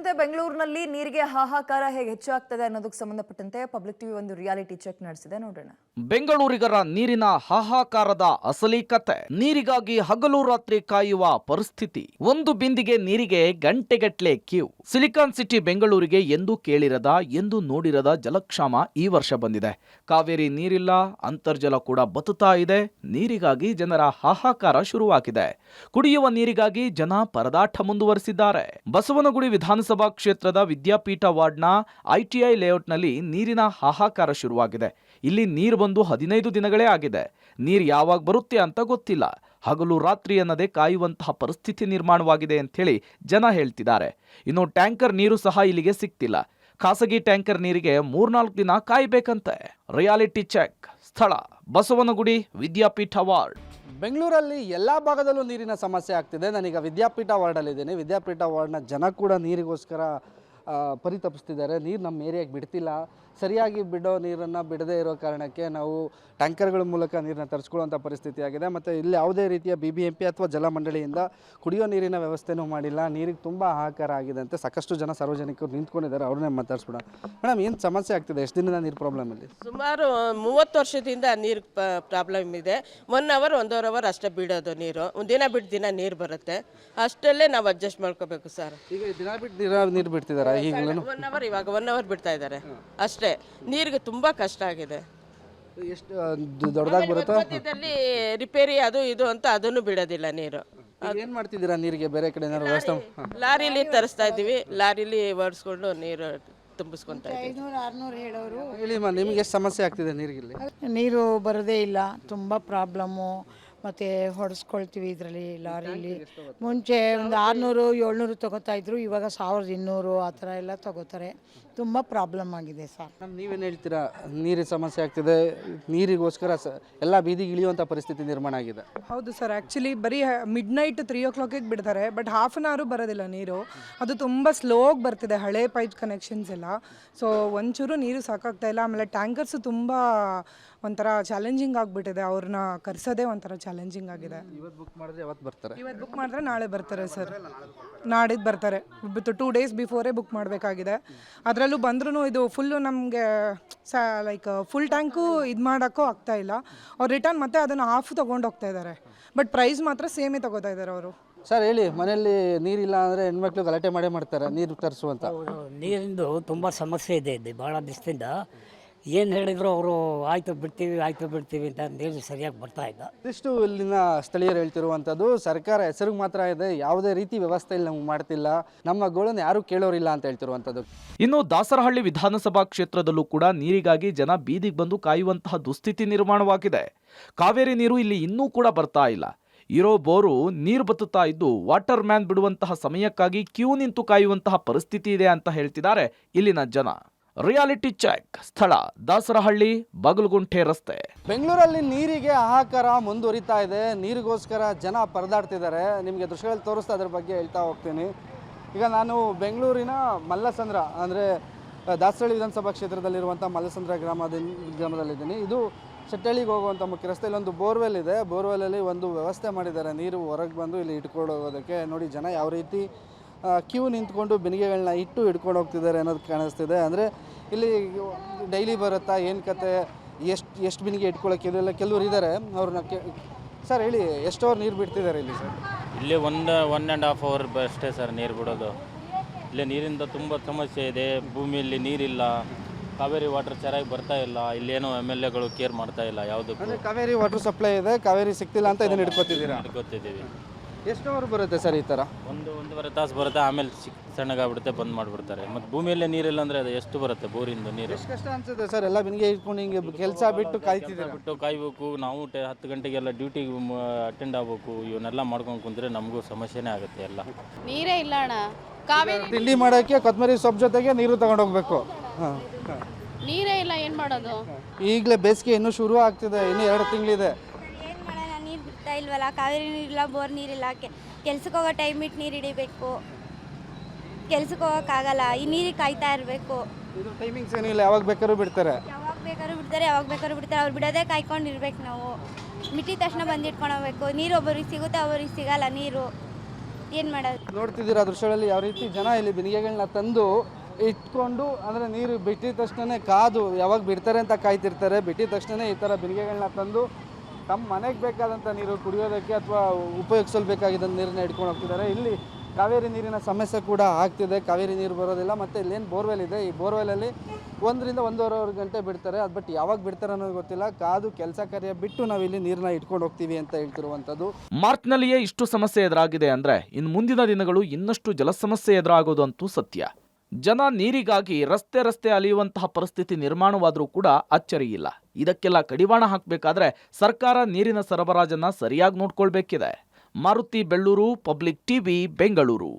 ಸಂಬಂಧಪಟ್ಟಂತೆ ಬೆಂಗಳೂರಿನಲ್ಲಿ ನೀರಿಗೆ ಹಾಹಾಕಾರ ಹೇಗೆ ಹೆಚ್ಚಾಗ್ತದೆ ಅನ್ನೋದಕ್ಕೆ ಸಂಬಂಧಪಟ್ಟಂತೆ ಪಬ್ಲಿಕ್ ಟಿವಿ ಒಂದು ರಿಯಾಲಿಟಿ ಚೆಕ್ ನಡೆಸಿದೆ, ನೋಡೋಣ. ಬೆಂಗಳೂರಿಗರ ನೀರಿನ ಹಾಹಾಕಾರದ ಅಸಲಿ ಕತೆ. ನೀರಿಗಾಗಿ ಹಗಲು ರಾತ್ರಿ ಕಾಯುವ ಪರಿಸ್ಥಿತಿ. ಒಂದು ಬಿಂದಿಗೆ ನೀರಿಗೆ ಗಂಟೆಗಟ್ಟಲೆ ಕ್ಯೂ. ಸಿಲಿಕಾನ್ ಸಿಟಿ ಬೆಂಗಳೂರಿಗೆ ಎಂದೂ ಕೇಳಿರದ, ಎಂದೂ ನೋಡಿರದ ಜಲಕ್ಷಾಮ ಈ ವರ್ಷ ಬಂದಿದೆ. ಕಾವೇರಿ ನೀರಿಲ್ಲ, ಅಂತರ್ಜಲ ಕೂಡ ಬತ್ತುತ್ತಾ ಇದೆ. ನೀರಿಗಾಗಿ ಜನರ ಹಾಹಾಕಾರ ಶುರುವಾಗಿದೆ. ಕುಡಿಯುವ ನೀರಿಗಾಗಿ ಜನ ಪರದಾಟ ಮುಂದುವರೆಸಿದ್ದಾರೆ. ಬಸವನಗುಡಿ ವಿಧಾನಸಭಾ ಕ್ಷೇತ್ರದ ವಿದ್ಯಾಪೀಠ ವಾರ್ಡ್ನ ಐಟಿಐ ಲೇಔಟ್ನಲ್ಲಿ ನೀರಿನ ಹಾಹಾಕಾರ ಶುರುವಾಗಿದೆ. ಇಲ್ಲಿ ನೀರು ಬಂದು 15 ದಿನಗಳೇ ಆಗಿದೆ. ನೀರು ಯಾವಾಗ ಬರುತ್ತೆ ಅಂತ ಗೊತ್ತಿಲ್ಲ. ಹಗಲು ರಾತ್ರಿ ಅನ್ನದೇ ಕಾಯುವಂತಹ ಪರಿಸ್ಥಿತಿ ನಿರ್ಮಾಣವಾಗಿದೆ ಅಂತೇಳಿ ಜನ ಹೇಳ್ತಿದ್ದಾರೆ. ಇನ್ನು ಟ್ಯಾಂಕರ್ ನೀರು ಸಹ ಇಲ್ಲಿಗೆ ಸಿಗ್ತಿಲ್ಲ. ಖಾಸಗಿ ಟ್ಯಾಂಕರ್ ನೀರಿಗೆ 3-4 ದಿನ ಕಾಯಬೇಕಂತೆ. Reality check. ಸ್ಥಳ ಬಸವನಗುಡಿ ವಿದ್ಯಾಪೀಠ ವಾರ್ಡ್. ಬೆಂಗಳೂರಲ್ಲಿ ಎಲ್ಲ ಭಾಗದಲ್ಲೂ ನೀರಿನ ಸಮಸ್ಯೆ ಆಗ್ತಿದೆ. ನಾನೀಗ ವಿದ್ಯಾಪೀಠ ವಾರ್ಡಲ್ಲಿದ್ದೀನಿ. ವಿದ್ಯಾಪೀಠ ವಾರ್ಡ್ನ ಜನ ಕೂಡ ನೀರಿಗೋಸ್ಕರ ಪರಿತಪಿಸ್ತಿದ್ದಾರೆ. ನೀರು ನಮ್ಮ ಏರಿಯಾಗೆ ಬಿಡ್ತಿಲ್ಲ. ಸರಿಯಾಗಿ ಬಿಡೋ ನೀರನ್ನು ಬಿಡದೇ ಇರೋ ಕಾರಣಕ್ಕೆ ನಾವು ಟ್ಯಾಂಕರ್ಗಳ ಮೂಲಕ ನೀರನ್ನ ತರಿಸ್ಕೊಳ್ಳುವಂಥ ಪರಿಸ್ಥಿತಿ ಆಗಿದೆ. ಮತ್ತು ಇಲ್ಲಿ ಯಾವುದೇ ರೀತಿಯ BBMP ಅಥವಾ ಜಲಮಂಡಳಿಯಿಂದ ಕುಡಿಯೋ ನೀರಿನ ವ್ಯವಸ್ಥೆನೂ ಮಾಡಿಲ್ಲ. ನೀರಿಗೆ ತುಂಬ ಹಾಹಾಕಾರ ಆಗಿದೆ ಅಂತ ಸಾಕಷ್ಟು ಜನ ಸಾರ್ವಜನಿಕರು ನಿಂತ್ಕೊಂಡಿದ್ದಾರೆ. ಅವ್ರನ್ನೇ ಮಾತಾಡ್ಸ್ಬಿಡ. ಮೇಡಮ್, ಏನು ಸಮಸ್ಯೆ ಆಗ್ತಿದೆ? ಎಷ್ಟು ದಿನದ ನೀರು ಪ್ರಾಬ್ಲಮ್ ಇಲ್ಲಿ? ಸುಮಾರು 30 ವರ್ಷದಿಂದ ನೀರು ಪ್ರಾಬ್ಲಮ್ ಇದೆ. 1 ಅವರ್ 1.5 ಅವರ್ ಅಷ್ಟೇ ಬಿಡೋದು ನೀರು. ದಿನ ಬಿಟ್ಟು ದಿನ ನೀರು ಬರುತ್ತೆ. ಅಷ್ಟಲ್ಲೇ ನಾವು ಅಡ್ಜಸ್ಟ್ ಮಾಡ್ಕೋಬೇಕು ಸರ್. ಈಗ ದಿನ ಬಿಟ್ಟು ನೀರು ಬಿಡ್ತಿದ್ದಾರೆ. ಈಗಲೂ 1 ಅವರ್, ಇವಾಗ 1 ಅವರ್ ಬಿಡ್ತಾ ಇದ್ದಾರೆ ಅಷ್ಟೇ. ನೀರಿಗೆ ತುಂಬ ಕಷ್ಟ ಆಗಿದೆ. ಎಷ್ಟು ದೊಡ್ಡದಾಗಿ ಬರುತ್ತಾ? ಮಧ್ಯದಲ್ಲಿ ರಿಪೇರಿ ಅದು ಇದು ಅಂತ ಅದನ್ನು ಬಿಡೋದಿಲ್ಲ ನೀರು. ಏನು ಮಾಡ್ತಿದ್ದೀರಾ ನೀರಿಗೆ? ಬೇರೆ ಕಡೆ ಏನಾದ್ರು ವ್ಯವಸ್ಥೆ? ಲಾರಿಲಿ ತರಿಸ್ತಾ ಇದ್ದೀವಿ. ಲಾರಿಲಿ ಓಡಿಸ್ಕೊಂಡು ನೀರು ತುಂಬಿಸ್ಕೊತಾ ಇದ್ದೀವಿ. 500-600 ಹೇಳೋರು. ಹೇಳಿಮ್ಮ, ನಿಮ್ಗೆ ಎಷ್ಟು ಸಮಸ್ಯೆ ಆಗ್ತಿದೆ ನೀರಿಗಿಲ್ಲಿ? ನೀರು ಬರೋದೇ ಇಲ್ಲ, ತುಂಬ ಪ್ರಾಬ್ಲಮ್ಮು. ಮತ್ತು ಹೊಡೆಸ್ಕೊಳ್ತೀವಿ ಇದರಲ್ಲಿ ಲಾರಿಲಿ. ಮುಂಚೆ ಒಂದು 600-700 ತೊಗೋತಾ ಇದ್ರು, ಇವಾಗ 1200 ಆ ಥರ ಎಲ್ಲ ತೊಗೋತಾರೆ. ತುಂಬ ಪ್ರಾಬ್ಲಮ್ ಆಗಿದೆ ಸರ್. ನೀವೇನು ಹೇಳ್ತೀರಾ? ನೀರಿನ ಸಮಸ್ಯೆ ಆಗ್ತಿದೆ, ನೀರಿಗೋಸ್ಕರ ಎಲ್ಲ ಬೀದಿಗೆ ಇಳಿಯುವಂಥ ಪರಿಸ್ಥಿತಿ ನಿರ್ಮಾಣ ಆಗಿದೆ. ಹೌದು ಸರ್. ಆ್ಯಕ್ಚುಲಿ ಬರೀ ಮಿಡ್-ನೈಟ್ 3 o'clock ಬಿಡ್ತಾರೆ, ಬಟ್ ಹಾಫ್ ಆನ್ ಅವರು ಬರೋದಿಲ್ಲ ನೀರು. ಅದು ತುಂಬ ಸ್ಲೋಗಿ ಬರ್ತಿದೆ, ಹಳೆ ಪೈಪ್ ಕನೆಕ್ಷನ್ಸ್ ಎಲ್ಲ. ಸೊ ಒಂಚೂರು ನೀರು ಸಾಕಾಗ್ತಾ ಇಲ್ಲ. ಆಮೇಲೆ ಟ್ಯಾಂಕರ್ಸು ತುಂಬ ಒಂಥರ ಚಾಲೆಂಜಿಂಗ್ ಆಗಿಬಿಟ್ಟಿದೆ. ಅವ್ರನ್ನ ಕರ್ಸೋದೇ ಒಂಥರ ಚಾಲೆಂಜಿಂಗ್ ಆಗಿದೆ. ಇವತ್ತು ಬುಕ್ ಮಾಡಿದ್ರೆ ಯಾವತ್ತು ಬರ್ತಾರೆ? ಇವತ್ತು ಬುಕ್ ಮಾಡಿದ್ರೆ ನಾಳೆ ಬರ್ತಾರೆ ಸರ್. ನಾಡಿದ್ದು ಬರ್ತಾರೆ. 2 days ಬಿಫೋರೇ ಬುಕ್ ಮಾಡಬೇಕಾಗಿದೆ. ಅದರಲ್ಲೂ ಬಂದ್ರೂ ಇದು ಫುಲ್ಲು ನಮಗೆ ಲೈಕ್ ಫುಲ್ ಟ್ಯಾಂಕು ಇದು ಮಾಡೋಕ್ಕೂ ಆಗ್ತಾ ಇಲ್ಲ. ಅವ್ರು ರಿಟರ್ನ್ ಮತ್ತೆ ಅದನ್ನು ಹಾಫ್ ತೊಗೊಂಡು ಹೋಗ್ತಾ ಇದ್ದಾರೆ. ಬಟ್ ಪ್ರೈಸ್ ಮಾತ್ರ ಸೇಮೇ ತೊಗೋತಾ ಇದ್ದಾರೆ ಅವರು. ಸರ್ ಹೇಳಿ, ಮನೆಯಲ್ಲಿ ನೀರಿಲ್ಲ ಅಂದರೆ ಹೆಣ್ಮಕ್ಳು ಗಲಾಟೆ ಮಾಡೇ ಮಾಡ್ತಾರೆ ನೀರು ತರಿಸುವಂತ. ನೀರಿಂದು ತುಂಬ ಸಮಸ್ಯೆ ಇದೆ ಇಲ್ಲಿ ಭಾಳ ದಿವಸದಿಂದ. ಏನು ಹೇಳಿದ್ರು ಅವರು ಆಯಿತು ಬಿಡ್ತೀವಿ ಅಂತ ನೀರು ಸರಿಯಾಗಿ ಬರ್ತಾ ಇಲ್ಲ. ಇಷ್ಟು ಇಲ್ಲಿನ ಸ್ಥಳೀಯರು ಹೇಳ್ತಿರುವಂಥದ್ದು, ಸರ್ಕಾರ ಹೆಸರಿಗೆ ಮಾತ್ರ ಇದೆ, ಯಾವುದೇ ರೀತಿ ವ್ಯವಸ್ಥೆ ಇಲ್ಲಿ ನಮ್ಗೆ ಮಾಡ್ತಿಲ್ಲ, ನಮ್ಮ ಗೋಳನ್ನು ಯಾರೂ ಕೇಳೋರಿಲ್ಲ ಅಂತ ಹೇಳ್ತಿರುವಂಥದ್ದು. ಇನ್ನು ದಾಸರಹಳ್ಳಿ ವಿಧಾನಸಭಾ ಕ್ಷೇತ್ರದಲ್ಲೂ ಕೂಡ ನೀರಿಗಾಗಿ ಜನ ಬೀದಿಗೆ ಬಂದು ಕಾಯುವಂತಹ ದುಸ್ಥಿತಿ ನಿರ್ಮಾಣವಾಗಿದೆ. ಕಾವೇರಿ ನೀರು ಇಲ್ಲಿ ಇನ್ನೂ ಕೂಡ ಬರ್ತಾ ಇಲ್ಲ. ಇರೋ ಬೋರು ನೀರು ಬತ್ತುತ್ತಾ ಇದ್ದು ವಾಟರ್ ಮ್ಯಾನ್ ಬಿಡುವಂತಹ ಸಮಯಕ್ಕಾಗಿ ಕ್ಯೂ ನಿಂತು ಕಾಯುವಂತಹ ಪರಿಸ್ಥಿತಿ ಇದೆ ಅಂತ ಹೇಳ್ತಿದ್ದಾರೆ ಇಲ್ಲಿನ ಜನ. Reality check. ಸ್ಥಳ ದಾಸರಹಳ್ಳಿ ಬಾಗಲಗುಂಟೆ ರಸ್ತೆ. ಬೆಂಗಳೂರಲ್ಲಿ ನೀರಿಗೆ ಹಾಹಾಕಾರ ಮುಂದುವರಿತಾ ಇದೆ. ನೀರಿಗೋಸ್ಕರ ಜನ ಪರದಾಡ್ತಿದ್ದಾರೆ. ನಿಮಗೆ ದೃಶ್ಯಗಳಲ್ಲಿ ತೋರಿಸ್ತಾ ಅದ್ರ ಬಗ್ಗೆ ಹೇಳ್ತಾ ಹೋಗ್ತೀನಿ. ಈಗ ನಾನು ಬೆಂಗಳೂರಿನ ಮಲ್ಲಸಂದ್ರ ಅಂದರೆ ದಾಸರಹಳ್ಳಿ ವಿಧಾನಸಭಾ ಕ್ಷೇತ್ರದಲ್ಲಿರುವಂಥ ಮಲ್ಲಸಂದ್ರ ಗ್ರಾಮದಲ್ಲಿದ್ದೀನಿ. ಇದು ಚಟ್ಟಳ್ಳಿಗೆ ಹೋಗುವಂಥ ಮುಖ್ಯ ರಸ್ತೆ. ಇಲ್ಲೊಂದು ಬೋರ್ವೆಲ್ ಇದೆ. ಬೋರ್ವೆಲ್ಲಲ್ಲಿ ಒಂದು ವ್ಯವಸ್ಥೆ ಮಾಡಿದ್ದಾರೆ ನೀರು ಹೊರಗೆ ಬಂದು ಇಲ್ಲಿ ಇಟ್ಕೊಂಡು ಹೋಗೋದಕ್ಕೆ. ನೋಡಿ ಜನ ಯಾವ ರೀತಿ ಕ್ಯೂ ನಿಂತ್ಕೊಂಡು ಬೆನಿಗೆಗಳನ್ನ ಇಟ್ಟು ಹಿಡ್ಕೊಂಡು ಹೋಗ್ತಿದ್ದಾರೆ ಅನ್ನೋದು ಕಾಣಿಸ್ತಿದೆ. ಅಂದರೆ ಇಲ್ಲಿ ಡೈಲಿ ಬರುತ್ತಾ, ಏನು ಕತೆ, ಎಷ್ಟು ಬಿನಿಗೆ ಇಟ್ಕೊಳ್ಳೋಕೆ ಇದೆಲ್ಲ ಕೆಲವ್ರು ಇದ್ದಾರೆ. ಅವ್ರನ್ನ ಸರ್ ಹೇಳಿ, ಎಷ್ಟು ಅವರ್ ನೀರು ಬಿಡ್ತಿದ್ದಾರೆ ಇಲ್ಲಿ ಸರ್? ಇಲ್ಲಿ 1.5 hour ಅಷ್ಟೇ ಸರ್ ನೀರು ಬಿಡೋದು. ಇಲ್ಲಿ ನೀರಿಂದ ತುಂಬ ಸಮಸ್ಯೆ ಇದೆ. ಭೂಮಿಯಲ್ಲಿ ನೀರಿಲ್ಲ, ಕಾವೇರಿ ವಾಟರ್ ಚೆನ್ನಾಗಿ ಬರ್ತಾ ಇಲ್ಲ. ಇಲ್ಲೇನೋ MLAಗಳು ಕೇರ್ ಮಾಡ್ತಾ ಇಲ್ಲ ಯಾವುದಕ್ಕೂ. ಕಾವೇರಿ ವಾಟರ್ ಸಪ್ಲೈ ಇದೆ, ಕಾವೇರಿ ಸಿಗ್ತಿಲ್ಲ ಅಂತ ಇದನ್ನು ಗೊತ್ತಿದ್ದೀವಿ. ಎಷ್ಟು ಅವರ್ ಬರುತ್ತೆ ಸರ್ ಈ ಥರ? 1-1.5 ತಾಸು ಬರುತ್ತೆ, ಆಮೇಲೆ ಸಣ್ಣಗಾಗ್ಬಿಡುತ್ತೆ, ಬಂದ್ ಮಾಡಿಬಿಡ್ತಾರೆ. ಮತ್ತು ಭೂಮಿಯಲ್ಲೇ ನೀರಿಲ್ಲ ಅಂದರೆ ಅದು ಎಷ್ಟು ಬರುತ್ತೆ ಬೋರಿಂದ ನೀರು? ಎಷ್ಟು ಕಷ್ಟ ಅನ್ಸುತ್ತೆ ಸರ್? ಎಲ್ಲ ಬಿನಿಗೆ ಇಟ್ಕೊಂಡು ಹಿಂಗೆ ಕೆಲಸ ಬಿಟ್ಟು ಕಾಯ್ಬೇಕು. ನಾವು 10 ಗಂಟೆಗೆಲ್ಲ ಡ್ಯೂಟಿಗೆ ಅಟೆಂಡ್ ಆಗಬೇಕು. ಇವನ್ನೆಲ್ಲ ಮಾಡ್ಕೊಂಡು ಕುಂತ್ರೆ ನಮಗೂ ಸಮಸ್ಯೆನೇ ಆಗುತ್ತೆ. ಎಲ್ಲ ನೀರೇ ಇಲ್ಲ ಅಣ್ಣ. ಕಾವೇರಿ ತಿಂಡಿ ಮಾಡೋಕ್ಕೆ ಕೊತ್ತಂಬರಿ ಸೊಪ್ಪು ಜೊತೆಗೆ ನೀರು ತಗೊಂಡು ಹೋಗ್ಬೇಕು. ನೀರೇ ಇಲ್ಲ, ಏನು ಮಾಡೋದು? ಈಗಲೇ ಬೇಸಿಗೆ ಇನ್ನೂ ಶುರು ಆಗ್ತಿದೆ, ಇನ್ನೂ 2 ತಿಂಗಳಿದೆ. ಏನು ಮಾಡೋಣ? ನೀರು ಬಿಡ್ತಾ ಇಲ್ವಲ್ಲ, ಕಾವೇರಿ ನೀರಿಲ್ಲ, ಬೋರ್ ನೀರಿಲ್ಲ. ಕೆಲ್ಸಕ್ಕೆ ಹೋಗೋ ಟೈಮ್ ಇಟ್ಟು ನೀರು ಹಿಡಿಬೇಕು. ಕೆಲ್ಸಕ್ಕೆ ಹೋಗೋಕ್ಕಾಗಲ್ಲ, ಈ ನೀರಿಗೆ ಕಾಯ್ತಾ ಇರಬೇಕು. ಇದು ಟೈಮಿಂಗ್ಸ್ ಏನಿಲ್ಲ, ಯಾವಾಗ ಬೇಕಾದ್ರೂ ಬಿಡ್ತಾರೆ. ಯಾವಾಗ ಬೇಕಾದ್ರೂ ಬಿಡ್ತಾರೆ. ಅವ್ರು ಬಿಡೋದೇ ಕಾಯ್ಕೊಂಡಿರ್ಬೇಕು ನಾವು. ಮಿಟ್ಟಿದ ತಕ್ಷಣ ಬಂದು ಇಟ್ಕೊಂಡು ಹೋಗ್ಬೇಕು. ನೀರು ಒಬ್ಬರಿಗೆ ಸಿಗುತ್ತೆ, ಒಬ್ಬರಿಗೆ ಸಿಗಲ್ಲ ನೀರು. ಏನು ಮಾಡೋದು? ನೋಡ್ತಿದ್ದೀರಾ ದೃಶ್ಯಗಳಲ್ಲಿ ಯಾವ ರೀತಿ ಜನ ಇಲ್ಲಿ ಬಿಂದಿಗೆಗಳನ್ನ ತಂದು ಇಟ್ಕೊಂಡು, ಅಂದರೆ ನೀರು ಬಿಟ್ಟಿದ ತಕ್ಷಣ ಕಾದು ಯಾವಾಗ ಬಿಡ್ತಾರೆ ಅಂತ ಕಾಯ್ತಿರ್ತಾರೆ. ಬಿಟ್ಟಿದ ತಕ್ಷಣ ಈ ಥರ ಬಿಂದಿಗೆಗಳನ್ನ ತಂದು ತಮ್ಮ ಮನೆಗೆ ಬೇಕಾದಂಥ ನೀರು ಕುಡಿಯೋದಕ್ಕೆ ಅಥವಾ ಉಪಯೋಗಿಸಲು ಬೇಕಾಗಿದ್ದಂಥ ನೀರನ್ನ ಇಟ್ಕೊಂಡು ಹೋಗ್ತಿದ್ದಾರೆ. ಇಲ್ಲಿ ಕಾವೇರಿ ನೀರಿನ ಸಮಸ್ಯೆ ಕೂಡ ಆಗ್ತಿದೆ. ಕಾವೇರಿ ನೀರು ಬರೋದಿಲ್ಲ. ಮತ್ತು ಇಲ್ಲೇನು ಬೋರ್ವೆಲ್ ಇದೆ, ಈ ಬೋರ್ವೆಲಲ್ಲಿ 1 ರಿಂದ 1.5 ಗಂಟೆ ಬಿಡ್ತಾರೆ. ಅದು ಬಟ್ ಯಾವಾಗ ಬಿಡ್ತಾರೆ ಅನ್ನೋದು ಗೊತ್ತಿಲ್ಲ. ಕಾದು ಕೆಲಸ ಕಾರ್ಯ ಬಿಟ್ಟು ನಾವು ಇಲ್ಲಿ ನೀರನ್ನ ಇಟ್ಕೊಂಡು ಹೋಗ್ತೀವಿ ಅಂತ ಹೇಳ್ತಿರುವಂಥದ್ದು. ಮಾರ್ಚ್ನಲ್ಲಿಯೇ ಇಷ್ಟು ಸಮಸ್ಯೆ ಎದುರಾಗಿದೆ ಅಂದ್ರೆ ಇನ್ನು ಮುಂದಿನ ದಿನಗಳು ಇನ್ನಷ್ಟು ಜಲ ಸಮಸ್ಯೆ ಎದುರಾಗೋದಂತೂ ಸತ್ಯ. ಜನ ನೀರಿಗಾಗಿ ರಸ್ತೆ ಅಲಿಯುವಂತಹ ಪರಿಸ್ಥಿತಿ ನಿರ್ಮಾಣವಾದರೂ ಕೂಡ ಅಚ್ಚರಿಯಿಲ್ಲ. ಇದಕ್ಕೆಲ್ಲ ಕಡಿವಾಣ ಹಾಕಬೇಕಾದ್ರೆ ಸರ್ಕಾರ ನೀರಿನ ಸರಬರಾಜನ್ನ ಸರಿಯಾಗಿ ನೋಡ್ಕೊಳ್ಬೇಕಿದೆ. Maruti Belluru, public TV, Bengaluru.